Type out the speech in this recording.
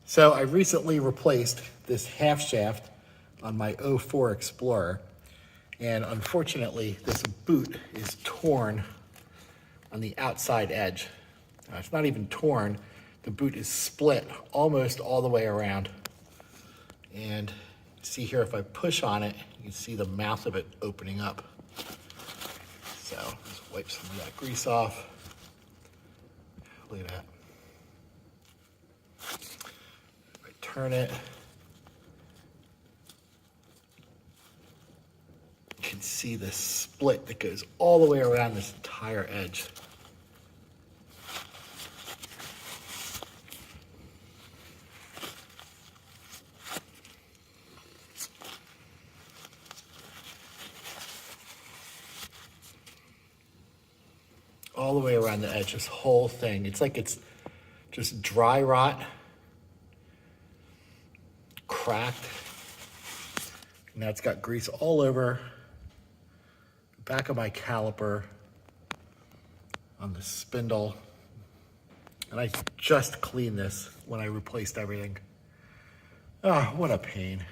So I recently replaced this half shaft on my '04 Explorer, and unfortunately this boot is torn on the outside edge. It's not even torn, the boot is split almost all the way around. And see here, if I push on it, you can see the mouth of it opening up. So let's wipe some of that grease off. Look at that. I turn it. You can see the split that goes all the way around this entire edge. All the way around the edge, this whole thing. It's like it's just dry rot, cracked. Now it's got grease all over the back of my caliper, on the spindle. And I just cleaned this when I replaced everything. Oh, what a pain.